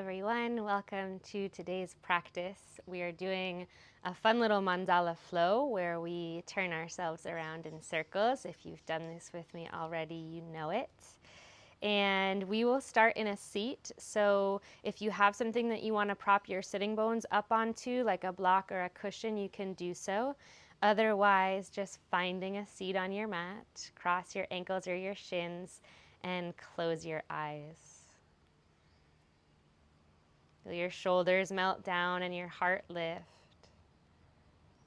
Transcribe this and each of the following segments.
everyone. Welcome to today's practice. We are doing a fun little mandala flow where we turn ourselves around in circles. If you've done this with me already, you know it. And we will start in a seat. So if you have something that you want to prop your sitting bones up onto, like a block or a cushion, you can do so. Otherwise, just finding a seat on your mat, cross your ankles or your shins, and close your eyes. Feel your shoulders melt down and your heart lift.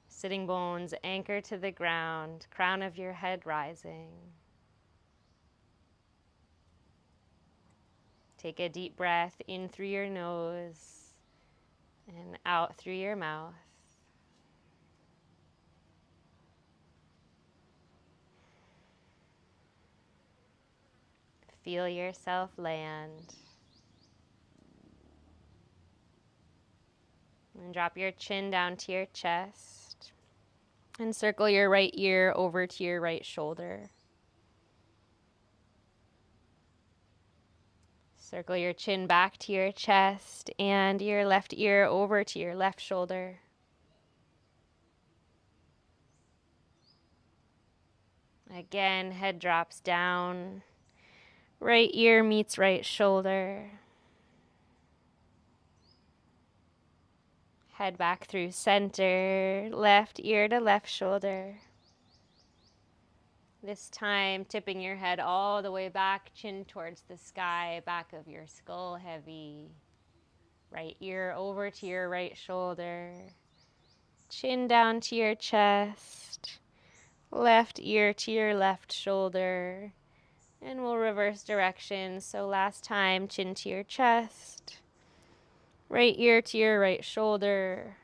Sitting bones anchor to the ground, crown of your head rising. Take a deep breath in through your nose and out through your mouth. Feel yourself land. And drop your chin down to your chest. And circle your right ear over to your right shoulder. Circle your chin back to your chest and your left ear over to your left shoulder. Again, head drops down. Right ear meets right shoulder. Head back through center, left ear to left shoulder. This time, tipping your head all the way back, chin towards the sky, back of your skull heavy. Right ear over to your right shoulder. Chin down to your chest. Left ear to your left shoulder. And we'll reverse direction. So last time, chin to your chest. Right ear to your right shoulder.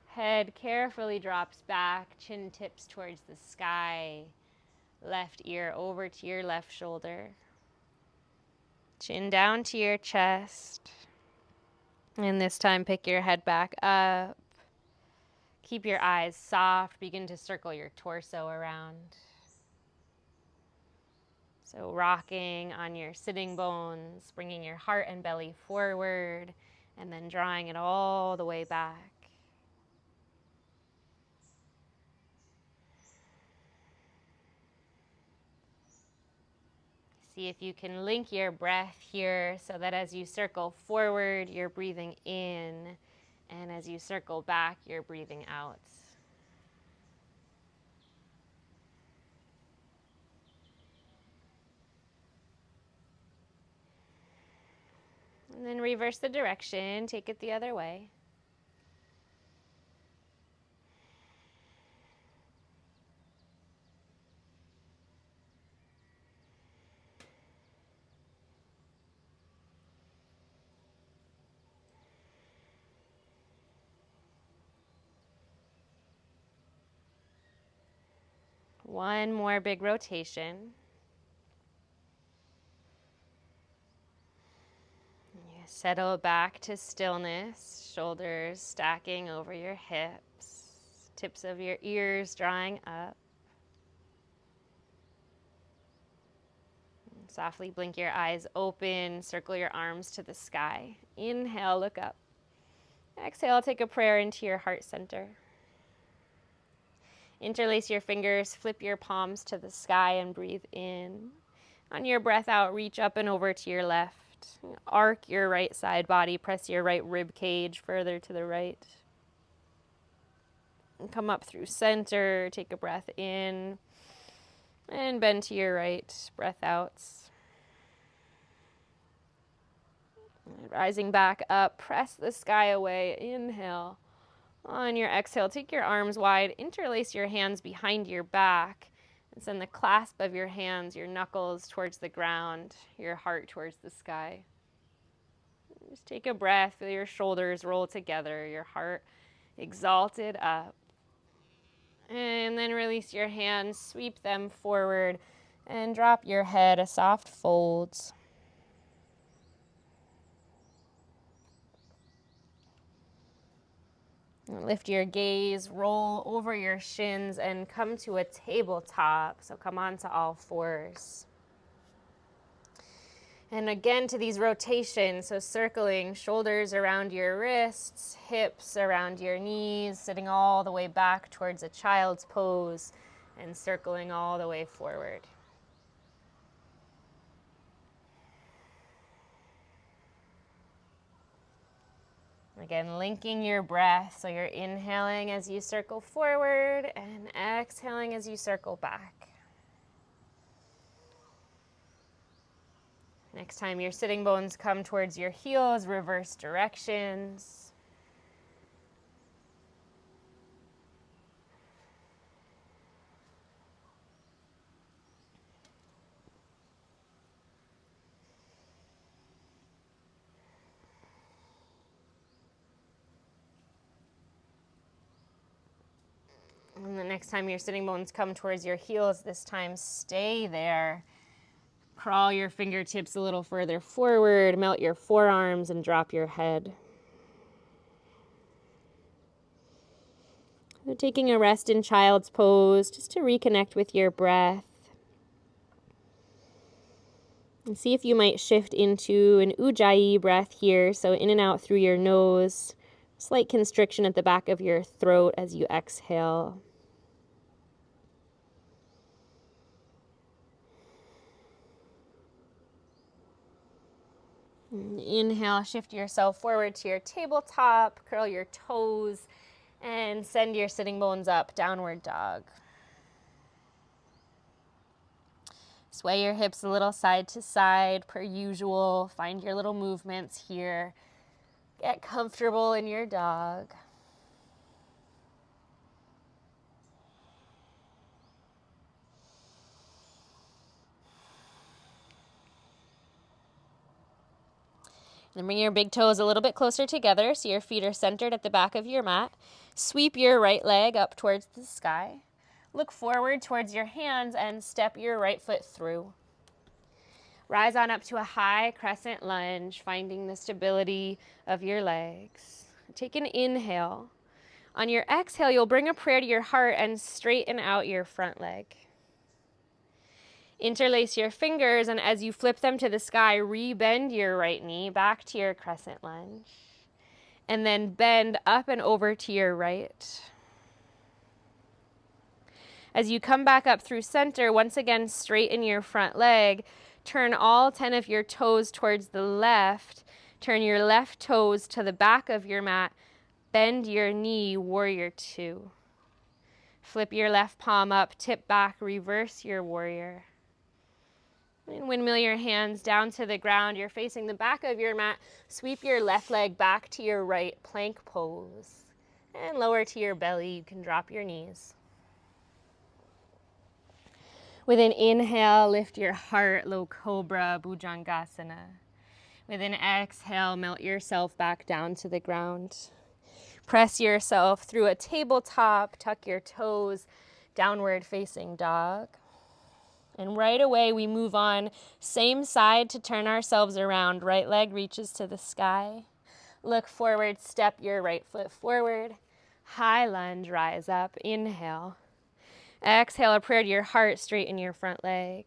Head carefully drops back, chin tips towards the sky. Left ear over to your left shoulder. Chin down to your chest. And this time pick your head back up. Keep your eyes soft. Begin to circle your torso around. So rocking on your sitting bones, bringing your heart and belly forward, and then drawing it all the way back. See if you can link your breath here so that as you circle forward, you're breathing in, and as you circle back, you're breathing out. And then reverse the direction, take it the other way. One more big rotation. You settle back to stillness, shoulders stacking over your hips, tips of your ears drawing up. Softly blink your eyes open, circle your arms to the sky. Inhale, look up. Exhale, take a prayer into your heart center. Interlace your fingers, flip your palms to the sky and breathe in. On your breath out, reach up and over to your left. Arc your right side body, press your right rib cage further to the right. And come up through center, take a breath in, and bend to your right, breath out. Rising back up, press the sky away, inhale. On your exhale, take your arms wide, interlace your hands behind your back, and send the clasp of your hands, your knuckles towards the ground, your heart towards the sky. Just take a breath, feel your shoulders roll together, your heart exalted up. And then release your hands, sweep them forward, and drop your head, a soft fold. Lift your gaze, roll over your shins, and come to a tabletop. So come onto all fours. And again to these rotations, so circling shoulders around your wrists, hips around your knees, sitting all the way back towards a child's pose, and circling all the way forward. Again, linking your breath, so you're inhaling as you circle forward and exhaling as you circle back. Next time your sitting bones come towards your heels, reverse directions. And the next time your sitting bones come towards your heels, this time stay there. Crawl your fingertips a little further forward, melt your forearms, and drop your head. So taking a rest in child's pose, just to reconnect with your breath. And see if you might shift into an ujjayi breath here, so in and out through your nose. Slight constriction at the back of your throat as you exhale. Inhale, shift yourself forward to your tabletop, curl your toes, and send your sitting bones up, downward dog. Sway your hips a little side to side per usual. Find your little movements here. Get comfortable in your dog. Then bring your big toes a little bit closer together so your feet are centered at the back of your mat. Sweep your right leg up towards the sky. Look forward towards your hands and step your right foot through. Rise on up to a high crescent lunge, finding the stability of your legs. Take an inhale. On your exhale, you'll bring a prayer to your heart and straighten out your front leg. Interlace your fingers, and as you flip them to the sky, re-bend your right knee back to your crescent lunge. And then bend up and over to your right. As you come back up through center, once again, straighten your front leg. Turn all 10 of your toes towards the left. Turn your left toes to the back of your mat. Bend your knee, warrior two. Flip your left palm up, tip back, reverse your warrior. And windmill your hands down to the ground. You're facing the back of your mat. Sweep your left leg back to your right, plank pose. And lower to your belly. You can drop your knees. With an inhale, lift your heart, low cobra, bhujangasana. With an exhale, melt yourself back down to the ground. Press yourself through a tabletop, tuck your toes, downward facing dog. And right away we move on, same side to turn ourselves around. Right leg reaches to the sky. Look forward, step your right foot forward. High lunge, rise up, inhale. Exhale, a prayer to your heart, straighten your front leg.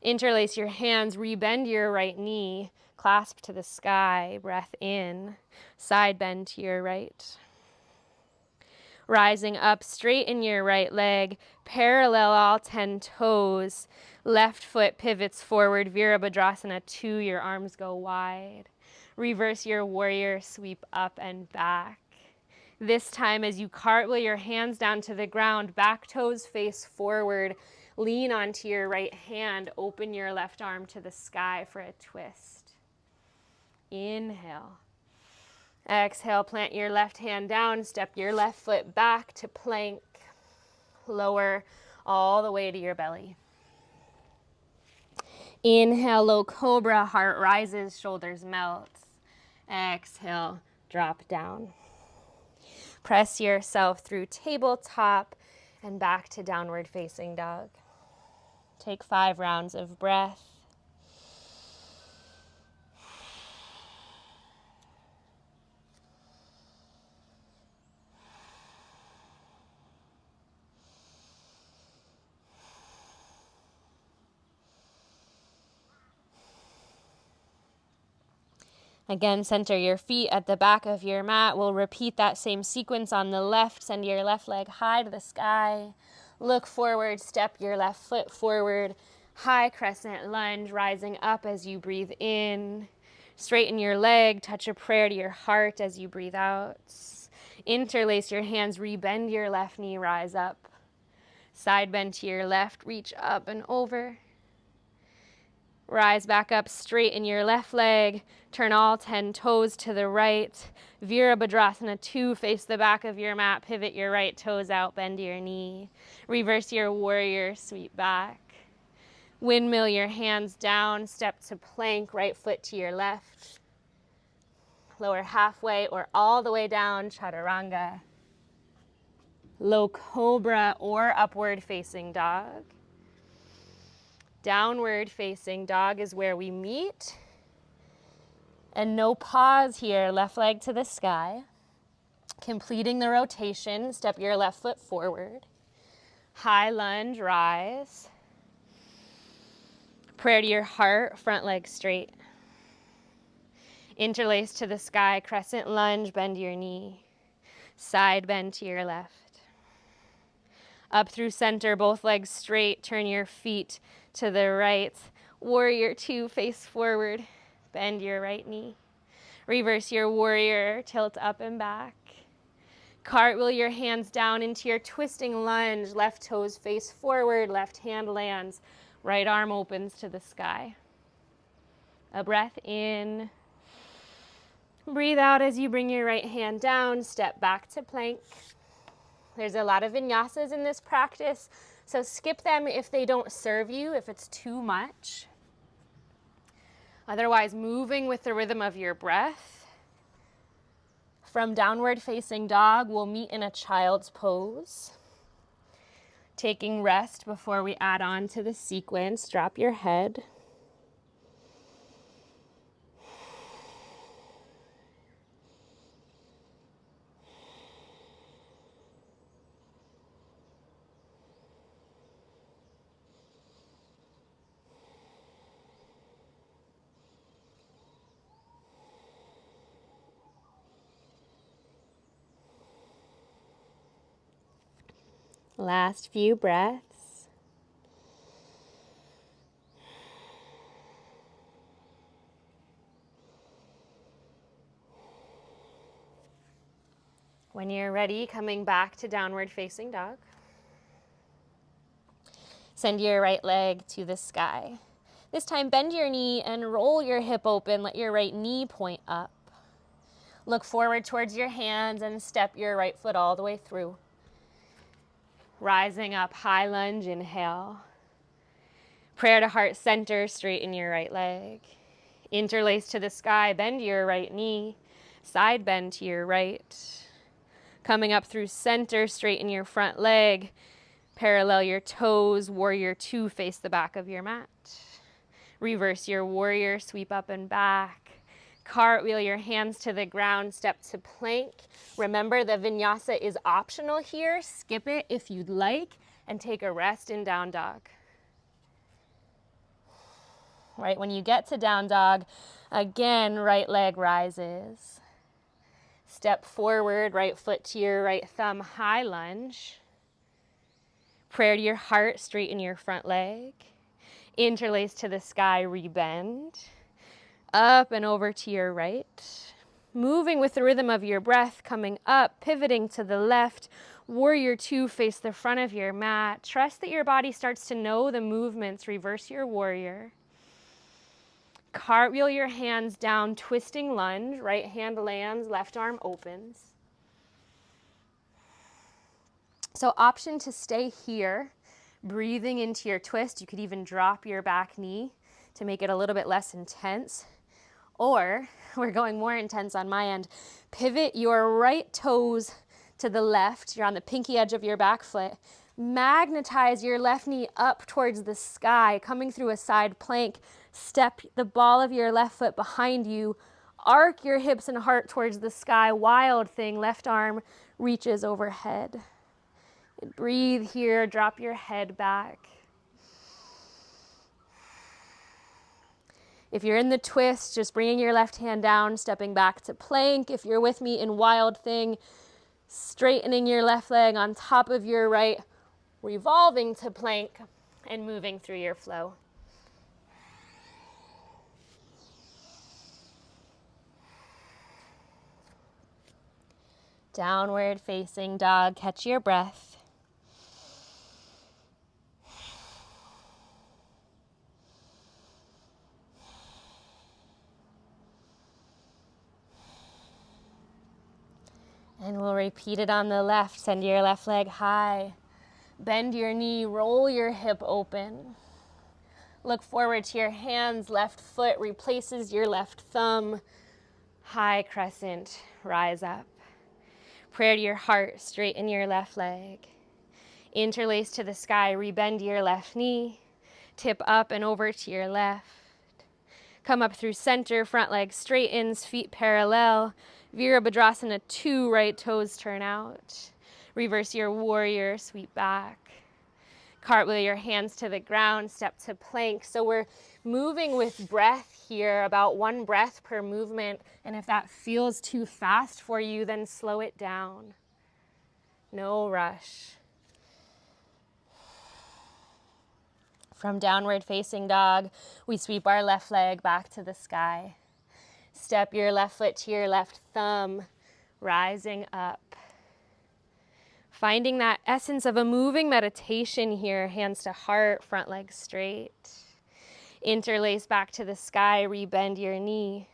Interlace your hands, rebend your right knee, clasp to the sky, breath in, side bend to your right. Rising up, straighten your right leg, parallel all 10 toes. Left foot pivots forward, Virabhadrasana 2, your arms go wide. Reverse your warrior, sweep up and back. This time as you cartwheel your hands down to the ground, back toes face forward, lean onto your right hand, open your left arm to the sky for a twist. Inhale. Exhale, plant your left hand down, step your left foot back to plank. Lower all the way to your belly. Inhale, low cobra, heart rises, shoulders melt. Exhale, drop down. Press yourself through tabletop and back to downward facing dog. Take 5 rounds of breath. Again, center your feet at the back of your mat. We'll repeat that same sequence on the left. Send your left leg high to the sky. Look forward, step your left foot forward. High crescent lunge, rising up as you breathe in. Straighten your leg, touch a prayer to your heart as you breathe out. Interlace your hands, rebend your left knee, rise up. Side bend to your left, reach up and over. Rise back up, straighten your left leg, turn all 10 toes to the right. Virabhadrasana 2, face the back of your mat, pivot your right toes out, bend your knee. Reverse your warrior, sweep back. Windmill your hands down, step to plank, right foot to your left. Lower halfway or all the way down, chaturanga. Low cobra or upward facing dog. Downward facing dog is where we meet. And no pause here, left leg to the sky. Completing the rotation, step your left foot forward. High lunge, rise. Prayer to your heart, front leg straight. Interlace to the sky, crescent lunge, bend your knee. Side bend to your left. Up through center, both legs straight, turn your feet to the right. Warrior 2, face forward, bend your right knee. Reverse your warrior, tilt up and back. Cartwheel your hands down into your twisting lunge. Left toes face forward, left hand lands. Right arm opens to the sky. A breath in. Breathe out as you bring your right hand down. Step back to plank. There's a lot of vinyasas in this practice, so skip them if they don't serve you, if it's too much. Otherwise, moving with the rhythm of your breath. From downward facing dog, we'll meet in a child's pose. Taking rest before we add on to the sequence, drop your head. Last few breaths. When you're ready, coming back to downward facing dog. Send your right leg to the sky. This time, bend your knee and roll your hip open. Let your right knee point up. Look forward towards your hands and step your right foot all the way through. Rising up, high lunge, inhale. Prayer to heart center, straighten your right leg. Interlace to the sky, bend your right knee. Side bend to your right. Coming up through center, straighten your front leg. Parallel your toes, warrior 2, face the back of your mat. Reverse your warrior, sweep up and back. Cartwheel your hands to the ground, step to plank. Remember, the vinyasa is optional here. Skip it if you'd like, and take a rest in down dog. Right, when you get to down dog, again, right leg rises. Step forward, right foot to your right thumb, high lunge. Prayer to your heart, straighten your front leg. Interlace to the sky, rebend. Up and over to your right. Moving with the rhythm of your breath, coming up, pivoting to the left. Warrior 2, face the front of your mat. Trust that your body starts to know the movements. Reverse your warrior. Cartwheel your hands down, twisting lunge. Right hand lands, left arm opens. So option to stay here, breathing into your twist. You could even drop your back knee to make it a little bit less intense. Or, we're going more intense on my end, pivot your right toes to the left. You're on the pinky edge of your back foot. Magnetize your left knee up towards the sky, coming through a side plank. Step the ball of your left foot behind you. Arc your hips and heart towards the sky. Wild thing, left arm reaches overhead. Breathe here, drop your head back. If you're in the twist, just bringing your left hand down, stepping back to plank. If you're with me in wild thing, straightening your left leg on top of your right, revolving to plank, and moving through your flow. Downward facing dog, catch your breath. And we'll repeat it on the left. Send your left leg high. Bend your knee, roll your hip open. Look forward to your hands. Left foot replaces your left thumb. High crescent, rise up. Prayer to your heart, straighten your left leg. Interlace to the sky, rebend your left knee. Tip up and over to your left. Come up through center, front leg straightens, feet parallel. Virabhadrasana, 2 right toes turn out. Reverse your warrior, sweep back. Cartwheel your hands to the ground, step to plank. So we're moving with breath here, about 1 breath per movement. And if that feels too fast for you, then slow it down. No rush. From downward facing dog, we sweep our left leg back to the sky. Step your left foot to your left thumb, rising up. Finding that essence of a moving meditation here, hands to heart, front leg straight. Interlace back to the sky, rebend your knee,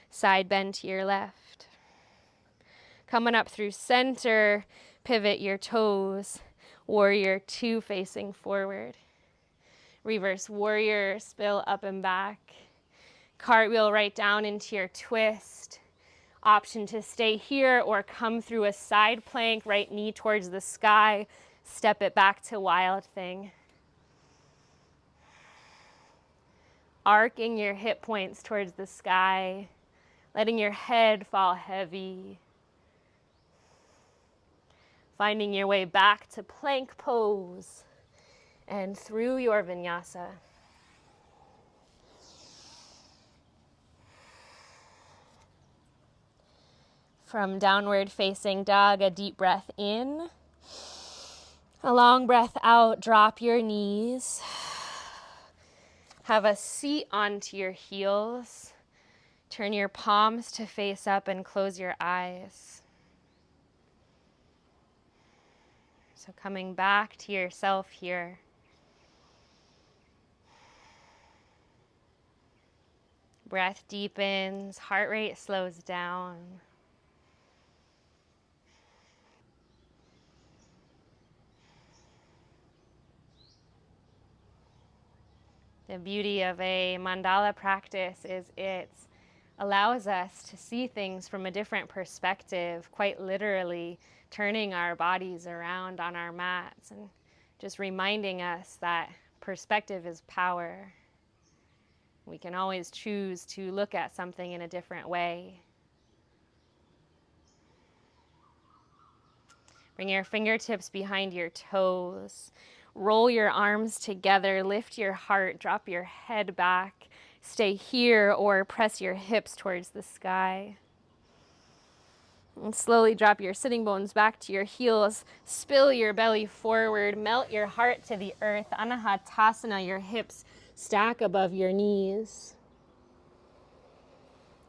side bend to your left. Coming up through center, pivot your toes, warrior 2 facing forward. Reverse warrior, spill up and back. Cartwheel right down into your twist. Option to stay here or come through a side plank, right knee towards the sky. Step it back to wild thing. Arcing your hip points towards the sky. Letting your head fall heavy. Finding your way back to plank pose and through your vinyasa. From downward facing dog, a deep breath in. A long breath out, drop your knees. Have a seat onto your heels. Turn your palms to face up and close your eyes. So coming back to yourself here. Breath deepens, heart rate slows down. The beauty of a mandala practice is it allows us to see things from a different perspective, quite literally turning our bodies around on our mats and just reminding us that perspective is power. We can always choose to look at something in a different way. Bring your fingertips behind your toes. Roll your arms together, lift your heart, drop your head back. Stay here or press your hips towards the sky. And slowly drop your sitting bones back to your heels. Spill your belly forward, melt your heart to the earth. Anahatasana, your hips stack above your knees.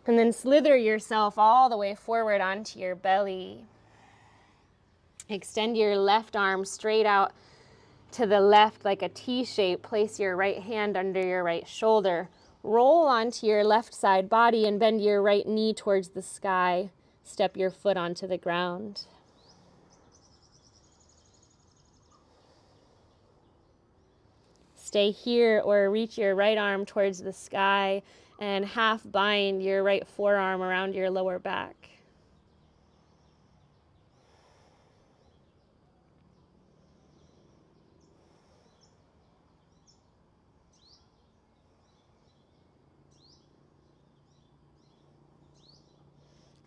And then slither yourself all the way forward onto your belly. Extend your left arm straight out to the left like a T shape. Place your right hand under your right shoulder. Roll onto your left side body and bend your right knee towards the sky. Step your foot onto the ground. Stay here or reach your right arm towards the sky and half bind your right forearm around your lower back.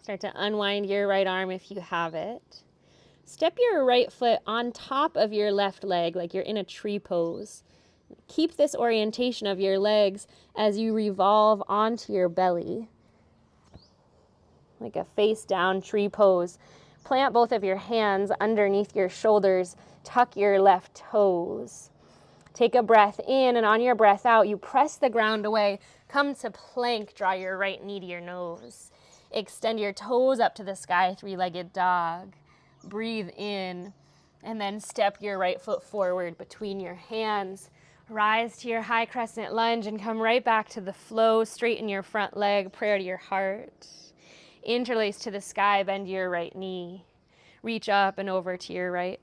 Start to unwind your right arm if you have it. Step your right foot on top of your left leg like you're in a tree pose. Keep this orientation of your legs as you revolve onto your belly, like a face down tree pose. Plant both of your hands underneath your shoulders. Tuck your left toes. Take a breath in, and on your breath out, you press the ground away. Come to plank. Draw your right knee to your nose. Extend your toes up to the sky, three-legged dog. Breathe in, and then step your right foot forward between your hands. Rise to your high crescent lunge and come right back to the flow. Straighten your front leg, prayer to your heart. Interlace to the sky, bend your right knee. Reach up and over to your right.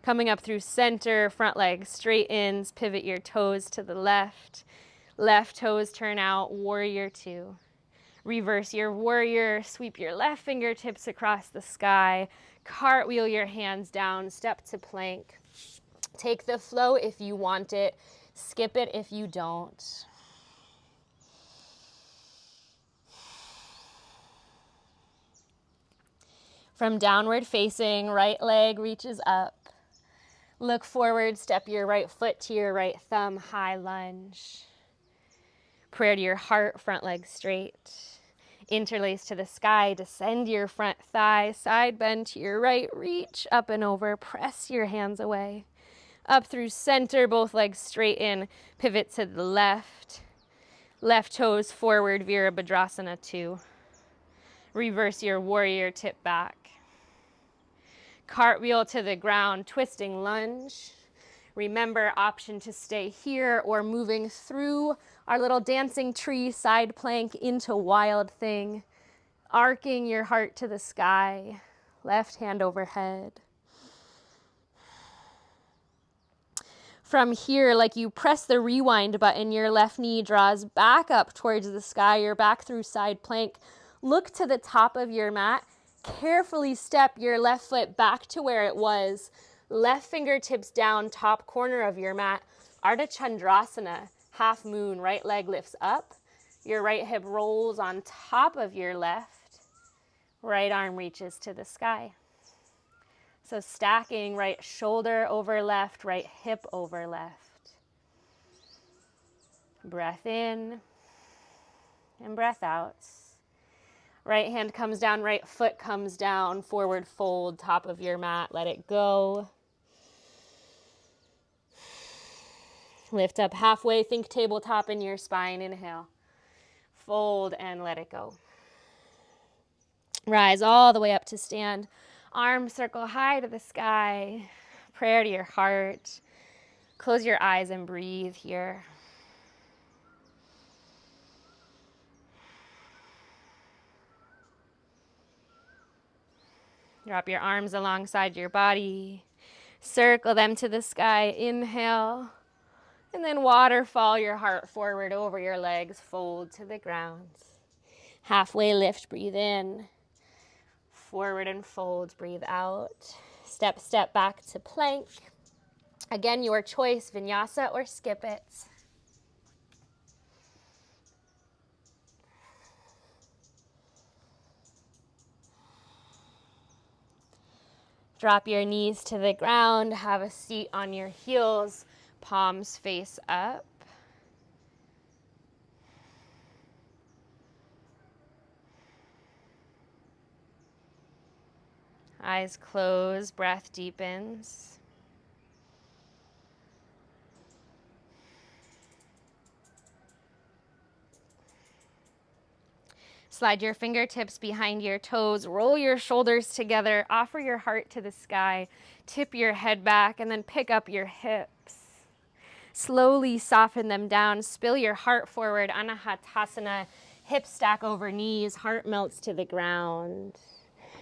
Coming up through center, front leg straightens, pivot your toes to the left. Left toes turn out, warrior two. Reverse your warrior, sweep your left fingertips across the sky. Cartwheel your hands down, step to plank. Take the flow if you want it. Skip it if you don't. From downward facing, right leg reaches up. Look forward, step your right foot to your right thumb, high lunge. Prayer to your heart, front leg straight. Interlace to the sky, descend your front thigh, side bend to your right, reach up and over, press your hands away. Up through center, both legs straighten, pivot to the left. Left toes forward, Virabhadrasana 2. Reverse your warrior, tip back. Cartwheel to the ground, twisting lunge. Remember, option to stay here or moving through our little dancing tree side plank into wild thing. Arcing your heart to the sky, left hand overhead. From here, like you press the rewind button, your left knee draws back up towards the sky. You're back through side plank. Look to the top of your mat. Carefully step your left foot back to where it was. Left fingertips down, top corner of your mat. Ardha Chandrasana, half moon, right leg lifts up. Your right hip rolls on top of your left. Right arm reaches to the sky. So stacking right shoulder over left, right hip over left. Breath in and breath out. Right hand comes down, right foot comes down, forward fold, top of your mat, let it go. Lift up halfway, think tabletop in your spine, inhale. Fold and let it go. Rise all the way up to stand. Arms circle high to the sky. Prayer to your heart. Close your eyes and breathe here. Drop your arms alongside your body. Circle them to the sky. Inhale. And then waterfall your heart forward over your legs. Fold to the ground. Halfway lift. Breathe in. Forward and fold. Breathe out. Step back to plank. Again, your choice, vinyasa or skip it. Drop your knees to the ground. Have a seat on your heels. Palms face up. Eyes closed. Breath deepens. Slide your fingertips behind your toes. Roll your shoulders together. Offer your heart to the sky. Tip your head back and then pick up your hips. Slowly soften them down. Spill your heart forward. Anahatasana. Hips stack over knees. Heart melts to the ground.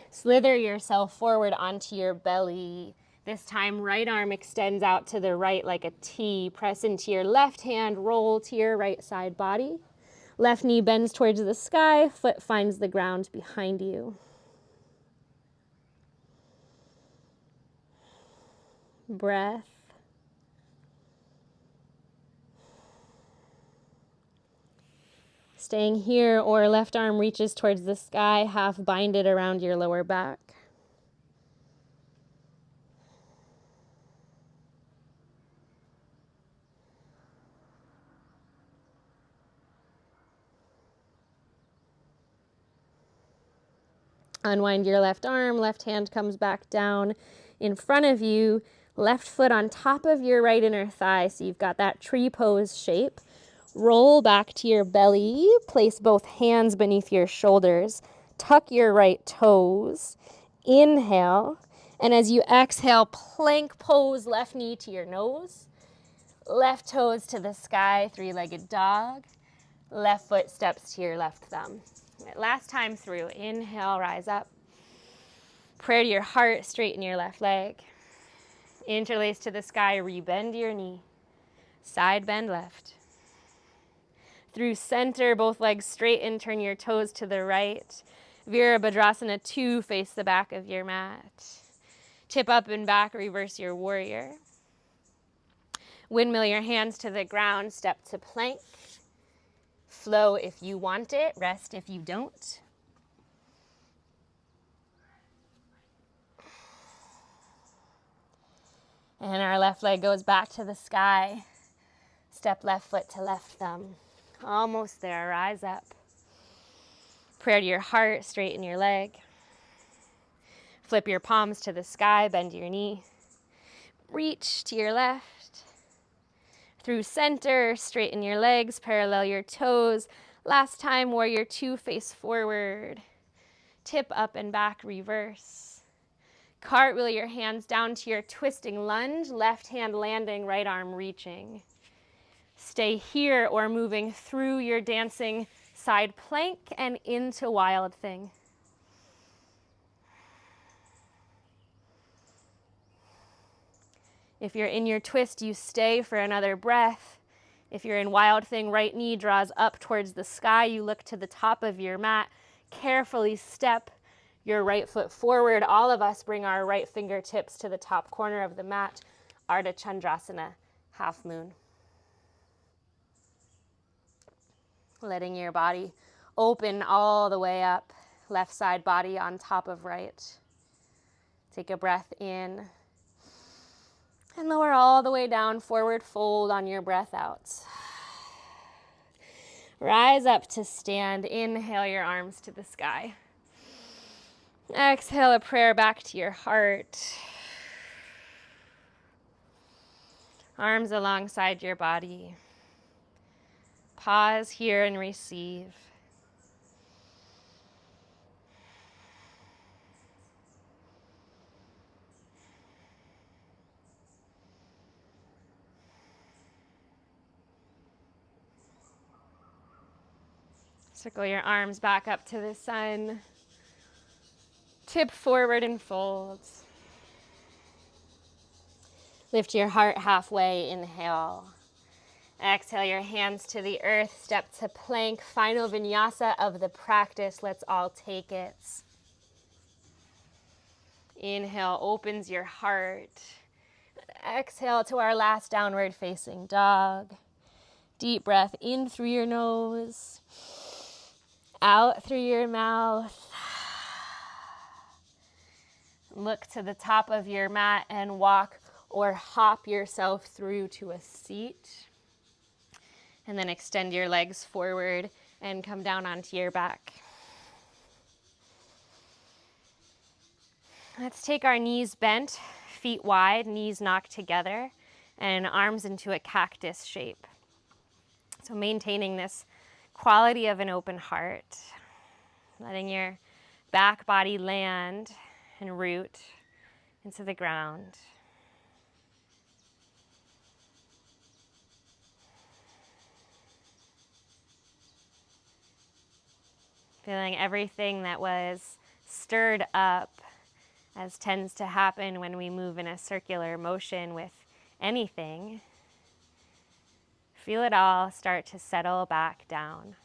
Slither yourself forward onto your belly. This time, right arm extends out to the right like a T. Press into your left hand. Roll to your right side body. Left knee bends towards the sky, foot finds the ground behind you. Breath. Staying here, or left arm reaches towards the sky, half binded around your lower back. Unwind your left arm, left hand comes back down in front of you, left foot on top of your right inner thigh, so you've got that tree pose shape. Roll back to your belly, place both hands beneath your shoulders, tuck your right toes, inhale, and as you exhale, plank pose, left knee to your nose, left toes to the sky, three-legged dog, left foot steps to your left thumb. Last time through, inhale, rise up. Prayer to your heart, straighten your left leg. Interlace to the sky, rebend your knee. Side bend left. Through center, both legs straighten, turn your toes to the right. Virabhadrasana 2, face the back of your mat. Tip up and back, reverse your warrior. Windmill your hands to the ground, step to plank. Flow if you want it, rest if you don't. And our left leg goes back to the sky. Step left foot to left thumb. Almost there, rise up. Prayer to your heart, straighten your leg. Flip your palms to the sky, bend your knee. Reach to your left. Through center, straighten your legs, parallel your toes. Last time, warrior 2, face forward. Tip up and back, reverse. Cartwheel your hands down to your twisting lunge, left hand landing, right arm reaching. Stay here or moving through your dancing side plank and into wild thing. If you're in your twist, you stay for another breath. If you're in wild thing, right knee draws up towards the sky. You look to the top of your mat. Carefully step your right foot forward. All of us bring our right fingertips to the top corner of the mat. Ardha Chandrasana, half moon. Letting your body open all the way up. Left side body on top of right. Take a breath in. And lower all the way down, forward fold on your breath out. Rise up to stand. Inhale your arms to the sky. Exhale a prayer back to your heart. Arms alongside your body. Pause here and receive. Circle your arms back up to the sun. Tip forward and fold. Lift your heart halfway, inhale. Exhale your hands to the earth, step to plank, final vinyasa of the practice. Let's all take it. Inhale opens your heart. Exhale to our last downward facing dog. Deep breath in through your nose, out through your mouth. Look to the top of your mat and walk or hop yourself through to a seat. And then extend your legs forward and come down onto your back. Let's take our knees bent, feet wide, knees knocked together, and arms into a cactus shape. So maintaining this quality of an open heart, letting your back body land and root into the ground. Feeling everything that was stirred up, as tends to happen when we move in a circular motion with anything. Feel it all start to settle back down.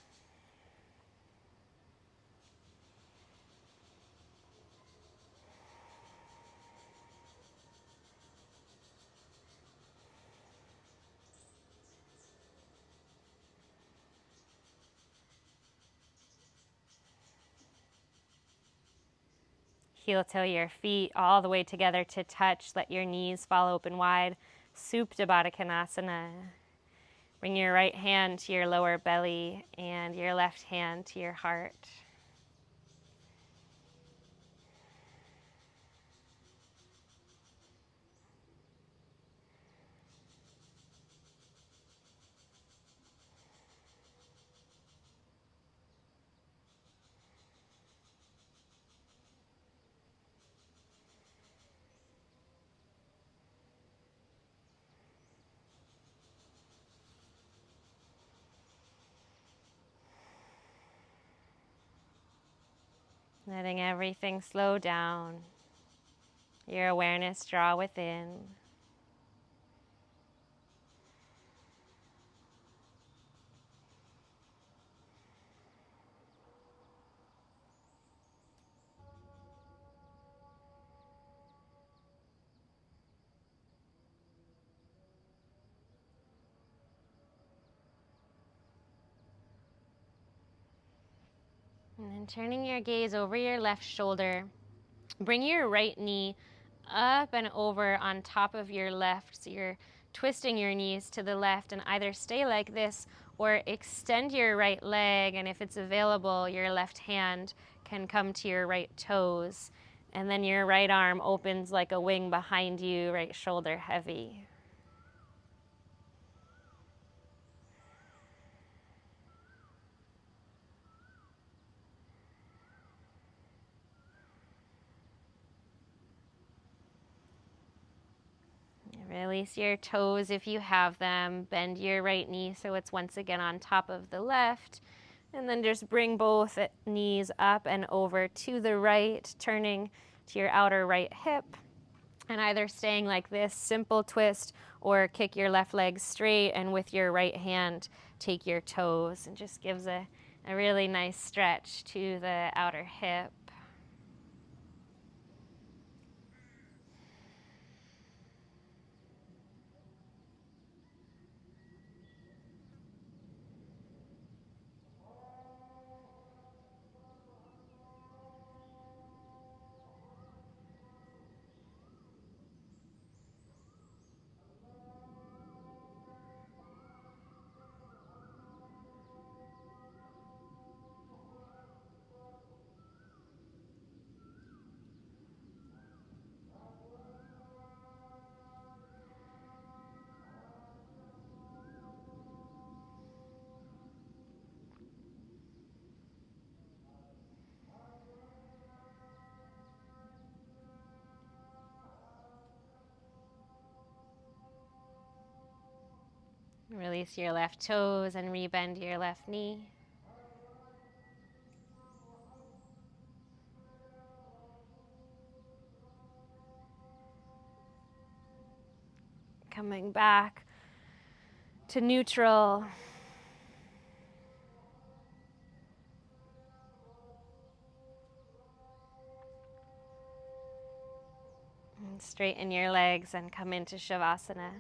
Heel toe your feet all the way together to touch. Let your knees fall open wide. Supta Baddha Konasana. Bring your right hand to your lower belly and your left hand to your heart. Letting everything slow down. Your awareness draw within. And then turning your gaze over your left shoulder. Bring your right knee up and over on top of your left. So you're twisting your knees to the left, and either stay like this or extend your right leg, and if it's available, your left hand can come to your right toes. And then your right arm opens like a wing behind you, right shoulder heavy. Release your toes if you have them. Bend your right knee so it's once again on top of the left. And then just bring both knees up and over to the right, turning to your outer right hip. And either staying like this, simple twist, or kick your left leg straight and with your right hand take your toes. And just gives a really nice stretch to the outer hip. Release your left toes and rebend your left knee. Coming back to neutral. And straighten your legs and come into Shavasana.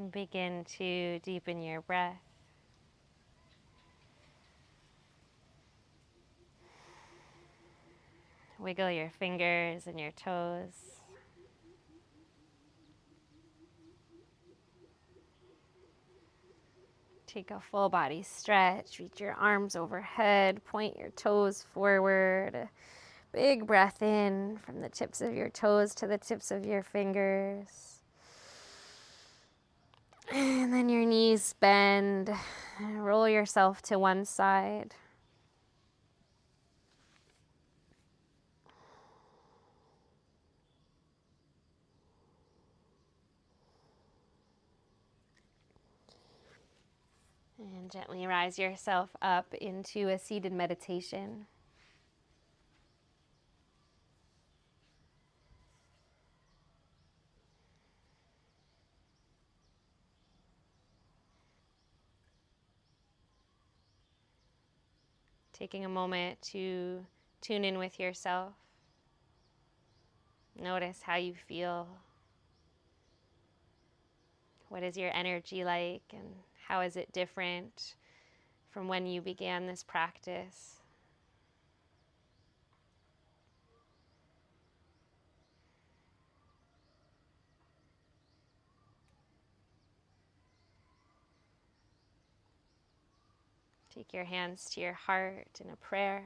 And begin to deepen your breath. Wiggle your fingers and your toes. Take a full body stretch. Reach your arms overhead. Point your toes forward. Big breath in from the tips of your toes to the tips of your fingers. And then your knees bend. Roll yourself to one side. And gently rise yourself up into a seated meditation. Taking a moment to tune in with yourself. Notice how you feel. What is your energy like, and how is it different from when you began this practice? Take your hands to your heart in a prayer.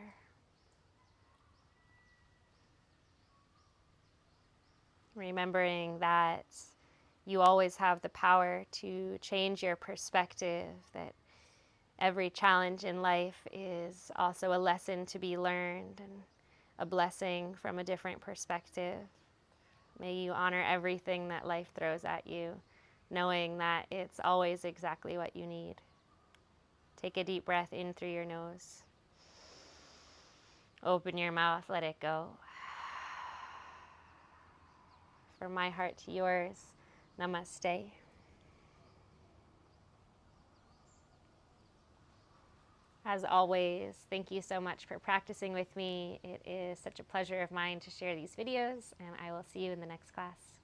Remembering that you always have the power to change your perspective, that every challenge in life is also a lesson to be learned and a blessing from a different perspective. May you honor everything that life throws at you, knowing that it's always exactly what you need. Take a deep breath in through your nose. Open your mouth, let it go. From my heart to yours, namaste. As always, thank you so much for practicing with me. It is such a pleasure of mine to share these videos, and I will see you in the next class.